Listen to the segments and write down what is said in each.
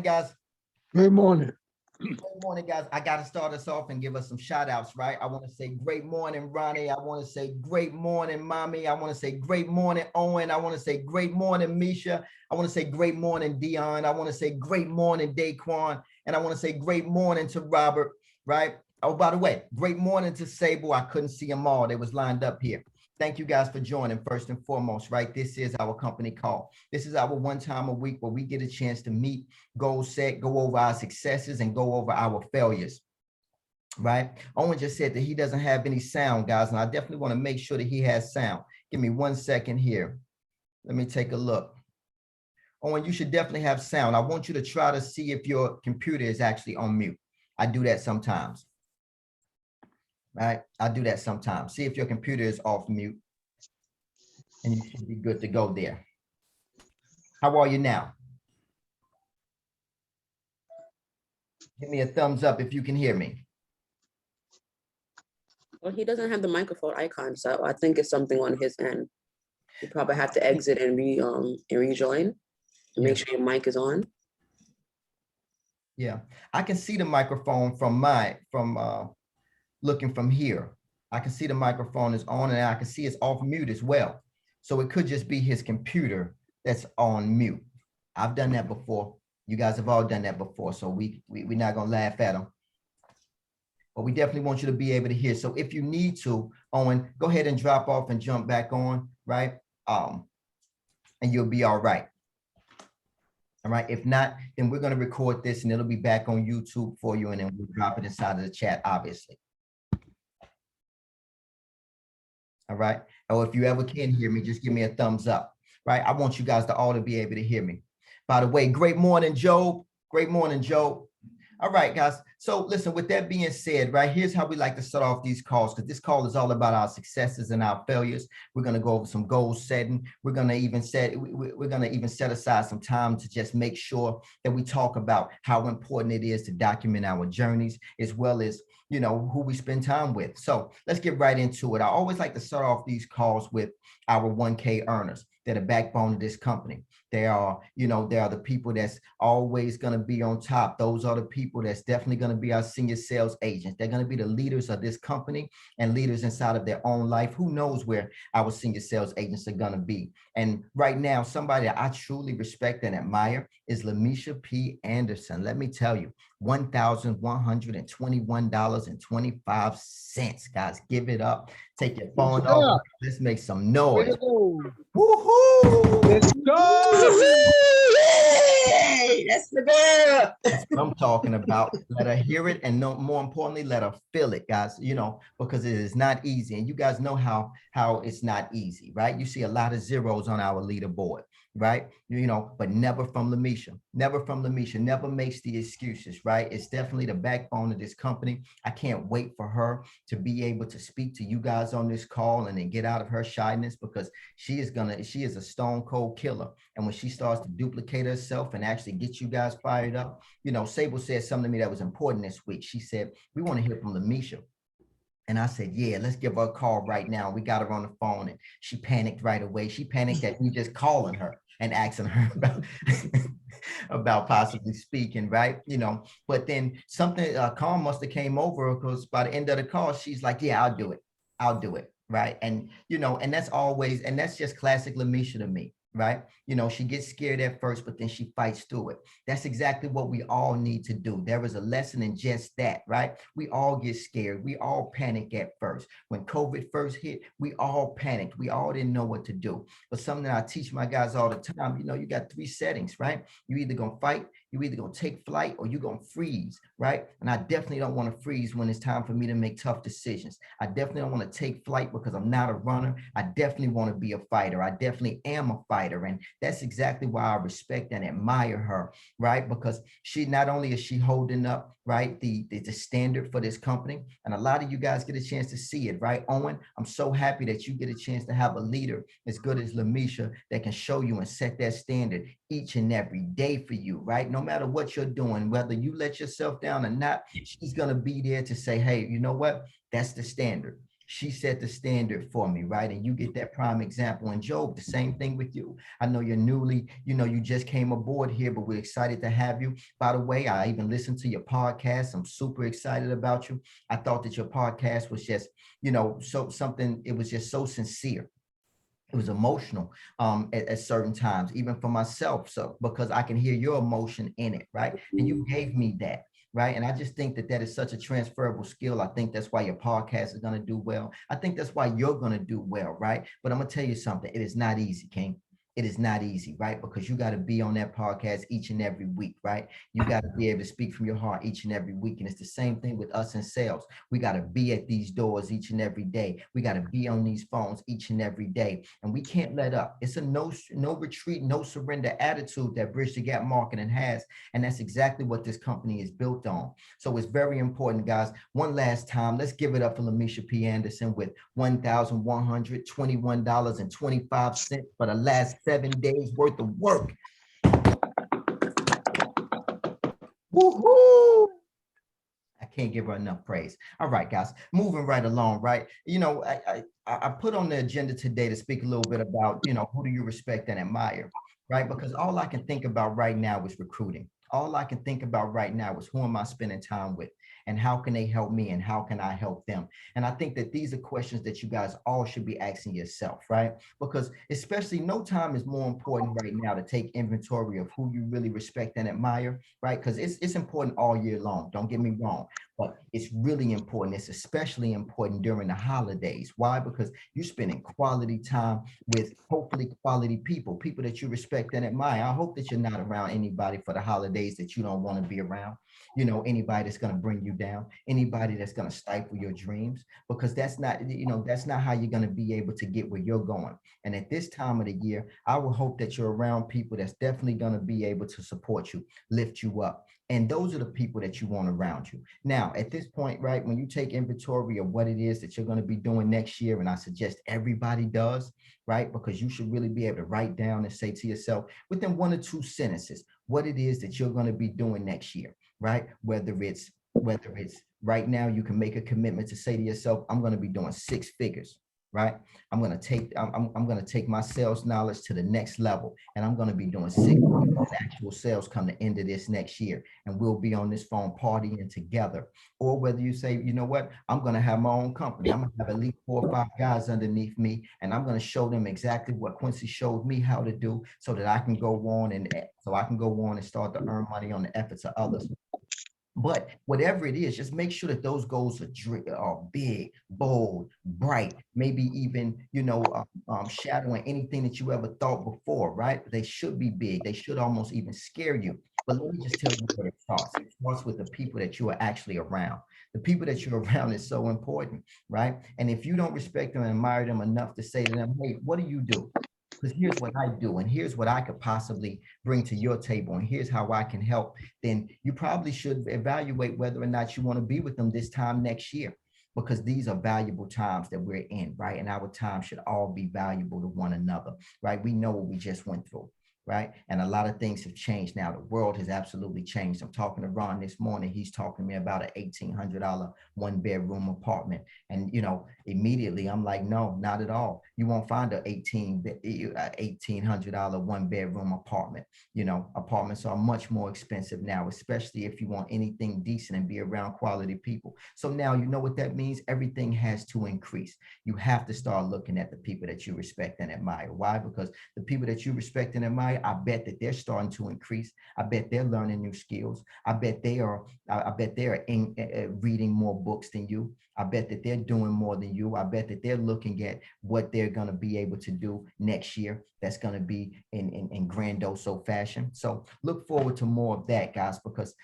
Guys. Good morning. Good morning, guys. I got to start us off and give us some shout outs, right? I want to say great morning, Ronnie. I want to say great morning, Mommy. I want to say great morning, Owen. I want to say great morning, Misha. I want to say great morning, Dion. I want to say great morning, Daquan. And I want to say great morning to Robert, right? Oh, by the way, great morning to Sable. I couldn't see them all. They was lined up here. Thank you guys for joining first and foremost, right? This is our company call. This is our one time a week where we get a chance to meet, goal set, go over our successes and go over our failures, right? Owen just said that he doesn't have any sound, guys, and I definitely want to make sure that he has sound. Give me 1 second here. Let me take a look. Owen, you should definitely have sound. I want you to try to see if your computer is actually on mute. I do that sometimes. Right? I do that sometimes. See if your computer is off mute and you should be good to go there. How are you now? Give me a thumbs up if you can hear me. Well, he doesn't have the microphone icon, so I think it's something on his end. You probably have to exit and rejoin and make sure your mic is on. Yeah, I can see the microphone from looking from here. I can see the microphone is on and I can see it's off mute as well. So it could just be his computer that's on mute. I've done that before. You guys have all done that before. So we're not gonna laugh at them. But we definitely want you to be able to hear. So if you need to, Owen, go ahead and drop off and jump back on, right? And you'll be all right. All right. If not, then we're going to record this and it'll be back on YouTube for you. And then we'll drop it inside of the chat, obviously. All right. Or if you ever can hear me, just give me a thumbs up, right? I want you guys to all to be able to hear me. By the way, great morning, Joe. Great morning, Joe. All right, guys. So listen, with that being said, right, here's how we like to start off these calls, because this call is all about our successes and our failures. We're going to go over some goal setting. We're going to even set aside some time to just make sure that we talk about how important it is to document our journeys, as well as, you know, who we spend time with. So let's get right into it. I always like to start off these calls with our 1K earners. They're the backbone of this company. They are, you know, they are the people that's always going to be on top. Those are the people that's definitely going to be our senior sales agents. They're going to be the leaders of this company and leaders inside of their own life. Who knows where our senior sales agents are going to be? And right now, somebody that I truly respect and admire is Lamisha P. Anderson. Let me tell you, $1,121.25. Guys, give it up. Take your phone off. Let's make some noise. Woohoo! Let's go! That's the girl. That's what I'm talking about. Let her hear it, and no, more importantly, let her feel it, guys. You know, because it is not easy, and you guys know how it's not easy, right? You see a lot of zeros on our leaderboard, right? You know, but never from Lamisha. Never from Lamisha. Never makes the excuses, right? It's definitely the backbone of this company. I can't wait for her to be able to speak to you guys on this call and then get out of her shyness, because she is a stone cold killer. And when she starts to duplicate herself and actually get you guys fired up, you know, Sable said something to me that was important this week. She said, we want to hear from Lamisha. And I said, yeah, let's give her a call right now. We got her on the phone and she panicked right away. She panicked at me just calling her and asking her about, about possibly speaking, right? You know, but then something, calm must have came over, because by the end of the call, she's like, yeah, I'll do it. I'll do it. Right. And, you know, and that's just classic Lamisha to me. Right. You know, she gets scared at first, but then she fights through it. That's exactly what we all need to do. There is a lesson in just that. Right. We all get scared. We all panic at first. When COVID first hit, we all panicked. We all didn't know what to do. But something that I teach my guys all the time, you know, you got 3 settings, right? You either going to fight, you either going to take flight, or you're going to freeze. Right. And I definitely don't want to freeze when it's time for me to make tough decisions. I definitely don't want to take flight because I'm not a runner. I definitely want to be a fighter. I definitely am a fighter. And that's exactly why I respect and admire her, right? Because she, not only is she holding up, right, the standard for this company, and a lot of you guys get a chance to see it, right? Owen, I'm so happy that you get a chance to have a leader as good as Lamisha that can show you and set that standard each and every day for you, right? No matter what you're doing, whether you let yourself down or not, she's going to be there to say, hey, you know what? That's the standard. She set the standard for me, right? And you get that prime example. And Job, the same thing with you. I know you're newly, you just came aboard here, but we're excited to have you. By the way, I even listened to your podcast. I'm super excited about you. I thought that your podcast was just, so something, it was just so sincere. It was emotional at certain times, even for myself. So because I can hear your emotion in it, right? And you gave me that, right? And I just think that that is such a transferable skill. I think that's why your podcast is going to do well. I think that's why you're going to do well, right? But I'm going to tell you something. It is not easy, King. It is not easy, right? Because you got to be on that podcast each and every week, right? You got to be able to speak from your heart each and every week. And it's the same thing with us in sales. We got to be at these doors each and every day. We got to be on these phones each and every day. And we can't let up. It's a no retreat, no surrender attitude that Bridge the Gap Marketing has. And that's exactly what this company is built on. So it's very important, guys. One last time, let's give it up for Lamisha P. Anderson with $1,121.25 for the last 7 days worth of work. Woohoo! I can't give her enough praise. All right, guys, moving right along, right? I put on the agenda today to speak a little bit about, who do you respect and admire, right? Because all I can think about right now is recruiting. All I can think about right now is who am I spending time with and how can they help me and how can I help them? And I think that these are questions that you guys all should be asking yourself, right? Because especially no time is more important right now to take inventory of who you really respect and admire, right? Because it's important all year long. Don't get me wrong. But it's really important. It's especially important during the holidays. Why? Because you're spending quality time with hopefully quality people, people that you respect and admire. I hope that you're not around anybody for the holidays that you don't want to be around. Anybody that's going to bring you down, anybody that's going to stifle your dreams, because that's not how you're going to be able to get where you're going. And at this time of the year, I will hope that you're around people that's definitely going to be able to support you, lift you up. And those are the people that you want around you. Now, at this point, right, when you take inventory of what it is that you're going to be doing next year, and I suggest everybody does, right, because you should really be able to write down and say to yourself within 1 or 2 sentences what it is that you're going to be doing next year, right? Whether it's right now, you can make a commitment to say to yourself, I'm going to be doing 6 figures. Right. I'm going to take my sales knowledge to the next level, and I'm going to be doing 6 actual sales come the end of this next year. And we'll be on this phone partying together. Or whether you say, you know what, I'm going to have my own company. I'm going to have at least 4 or 5 guys underneath me, and I'm going to show them exactly what Quincy showed me how to do so that I can go on and start to earn money on the efforts of others. But whatever it is, just make sure that those goals are big, bold, bright, maybe even, shadowing anything that you ever thought before, right? They should be big. They should almost even scare you. But let me just tell you where it starts. It starts with the people that you are actually around. The people that you're around is so important, right? And if you don't respect them and admire them enough to say to them, hey, what do you do? Because here's what I do, and here's what I could possibly bring to your table, and here's how I can help, then you probably should evaluate whether or not you want to be with them this time next year, because these are valuable times that we're in, right? And our time should all be valuable to one another, right? We know what we just went through. Right. And a lot of things have changed now. The world has absolutely changed. I'm talking to Ron this morning. He's talking to me about an $1,800 1-bedroom apartment. And, immediately I'm like, no, not at all. You won't find an $1,800 1-bedroom apartment. Apartments are much more expensive now, especially if you want anything decent and be around quality people. So now you know what that means. Everything has to increase. You have to start looking at the people that you respect and admire. Why? Because the people that you respect and admire, I bet that they're starting to increase. I bet they're learning new skills. I bet they are reading more books than you. I bet that they're doing more than you. I bet that they're looking at what they're going to be able to do next year. That's going to be in grandoso fashion. So look forward to more of that, guys, because,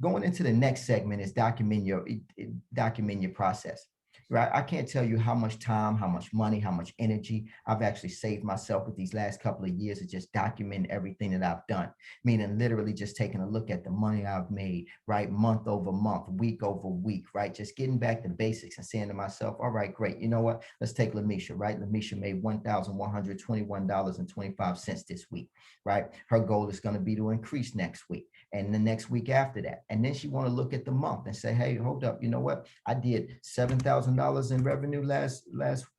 going into the next segment is document your process. Right? I can't tell you how much time, how much money, how much energy I've actually saved myself with these last couple of years of just documenting everything that I've done. Meaning literally just taking a look at the money I've made, right? Month over month, week over week, right? Just getting back to basics and saying to myself, all right, great. You know what? Let's take Lamisha, right? Lamisha made $1,121.25 this week, right? Her goal is going to be to increase next week and the next week after that. And then she want to look at the month and say, hey, hold up. You know what? I did $7,000 $1,000 in revenue last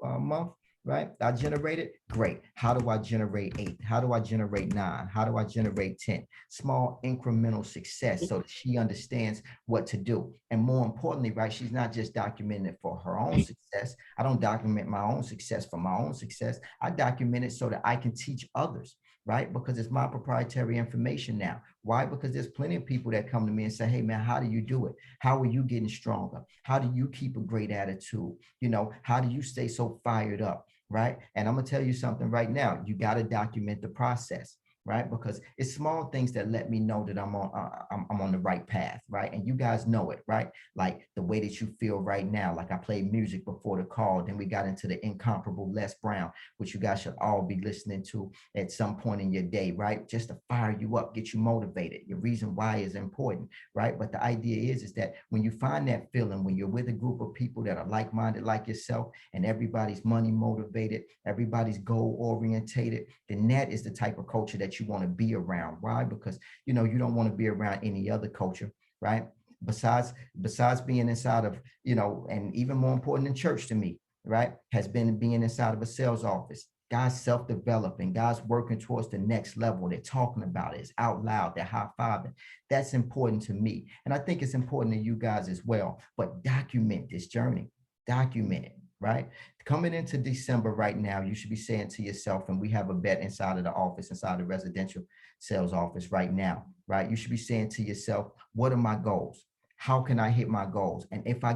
month, right? I generated, great. How do I generate 8? How do I generate 9? How do I generate 10? Small incremental success so that she understands what to do. And more importantly, right, she's not just documenting it for her own success. I don't document my own success for my own success. I document it so that I can teach others, right? Because it's my proprietary information now. Why? Because there's plenty of people that come to me and say, hey man, how do you do it? How are you getting stronger? How do you keep a great attitude? You know, how do you stay so fired up? Right. And I'm going to tell you something right now. You got to document the process, right? Because it's small things that let me know that I'm on the right path, right? And you guys know it, right? Like the way that you feel right now. Like I played music before the call, then we got into the incomparable Les Brown, which you guys should all be listening to at some point in your day, right? Just to fire you up, get you motivated. Your reason why is important, right? But the idea is that when you find that feeling, when you're with a group of people that are like-minded like yourself, and everybody's money motivated, everybody's goal orientated, then that is the type of culture that you want to be around. Why? Because you don't want to be around any other culture, right? Besides being inside of, and even more important than church to me, right, has been being inside of a sales office. Guys self-developing, guys working towards the next level. They're talking about it. It's out loud. They're high-fiving. That's important to me. And I think it's important to you guys as well. But document this journey. Document it, right? Coming into December right now, you should be saying to yourself, and we have a bet inside of the office, inside the residential sales office right now, right? You should be saying to yourself, what are my goals? How can I hit my goals? And if I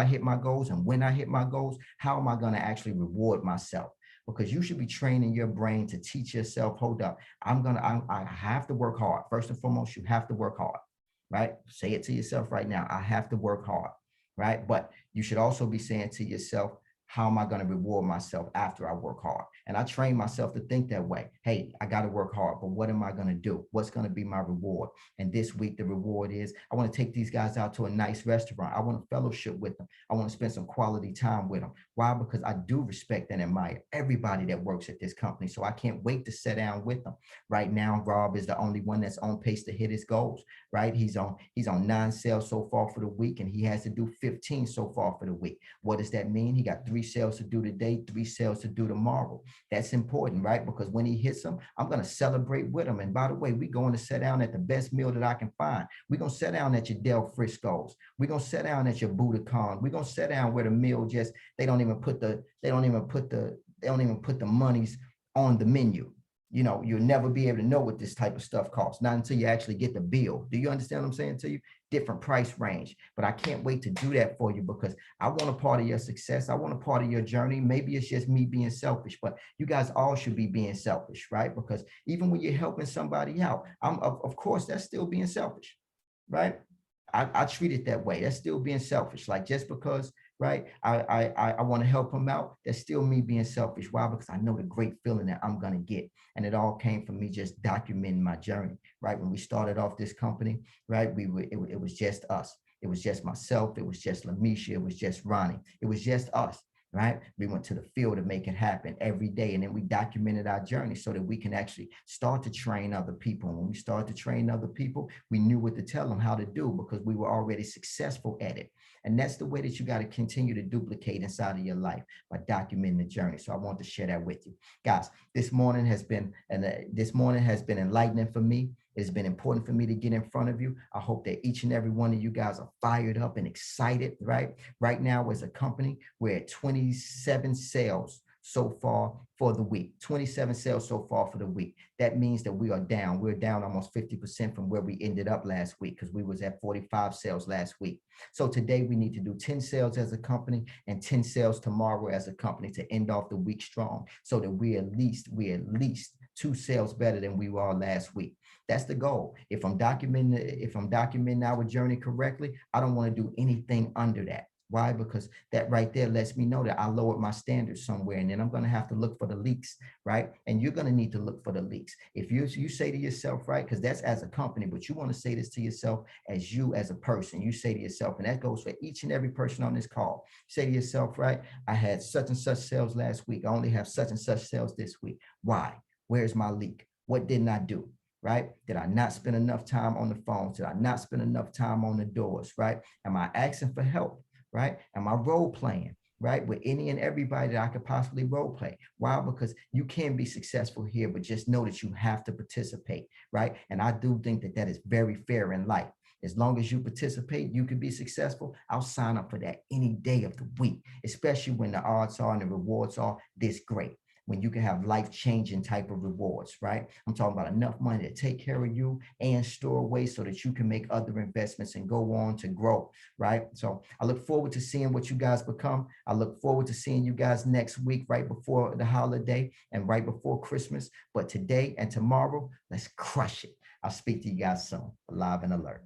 hit my goals, and when I hit my goals, how am I going to actually reward myself? Because you should be training your brain to teach yourself, hold up, I have to work hard. First and foremost, you have to work hard, right? Say it to yourself right now. I have to work hard, right? But you should also be saying to yourself, how am I going to reward myself after I work hard? And I train myself to think that way. Hey, I got to work hard, but what am I going to do? What's going to be my reward? And this week, the reward is I want to take these guys out to a nice restaurant. I want to fellowship with them. I want to spend some quality time with them. Why? Because I do respect and admire everybody that works at this company. So I can't wait to sit down with them. Right now, Rob is the only one that's on pace to hit his goals, right? He's on 9 sales so far for the week, and he has to do 15 so far for the week. What does that mean? He got 3 sales to do today, 3 sales to do tomorrow. That's important, right? Because when he hits them, I'm going to celebrate with him. And by the way, we're going to sit down at the best meal that I can find. We're going to sit down at your Del Frisco's. We're going to sit down at your Budokan. We're going to sit down where the meal just, they don't even put the monies on the menu. You'll never be able to know what this type of stuff costs, not until you actually get the bill. Do you understand what I'm saying to you? Different price range. But I can't wait to do that for you because I want a part of your success. I want a part of your journey. Maybe it's just me being selfish, but you guys all should be being selfish, right? Because even when you're helping somebody out, of course, that's still being selfish, right? I treat it that way. That's still being selfish. Like just because, right, I want to help them out, that's still me being selfish. Why? Because I know the great feeling that I'm going to get. And it all came from me just documenting my journey, right? When we started off this company, right, it was just us. It was just myself. It was just Lamisha. It was just Ronnie. It was just us. Right? We went to the field to make it happen every day. And then we documented our journey so that we can actually start to train other people. And when we started to train other people, we knew what to tell them how to do because we were already successful at it. And that's the way that you got to continue to duplicate inside of your life by documenting the journey. So I want to share that with you. Guys, this morning has been enlightening for me. It's been important for me to get in front of you. I hope that each and every one of you guys are fired up and excited, right? Right now, as a company, we're at 27 sales so far for the week. 27 sales so far for the week. That means that we are down. We're down almost 50% from where we ended up last week because we was at 45 sales last week. So today we need to do 10 sales as a company and 10 sales tomorrow as a company to end off the week strong so that we're at least 2 sales better than we were last week. That's the goal. If I'm documenting our journey correctly, I don't want to do anything under that. Why? Because that right there lets me know that I lowered my standards somewhere, and then I'm going to have to look for the leaks, right? And you're going to need to look for the leaks. If you say to yourself, right, because that's as a company, but you want to say this to yourself as you as a person. You say to yourself, and that goes for each and every person on this call. Say to yourself, right, I had such and such sales last week. I only have such and such sales this week. Why? Where's my leak? What didn't I do? Right? Did I not spend enough time on the phone? Did I not spend enough time on the doors? Right? Am I asking for help? right? Am I role playing, right? With any and everybody that I could possibly role play. Why? Because you can be successful here, but just know that you have to participate, right? And I do think that that is very fair in life. As long as you participate, you can be successful. I'll sign up for that any day of the week, especially when the odds are and the rewards are this great. When you can have life-changing type of rewards, right? I'm talking about enough money to take care of you and store away so that you can make other investments and go on to grow, right? So I look forward to seeing what you guys become. I look forward to seeing you guys next week, right before the holiday and right before Christmas. But today and tomorrow, let's crush it. I'll speak to you guys soon. Live and alert.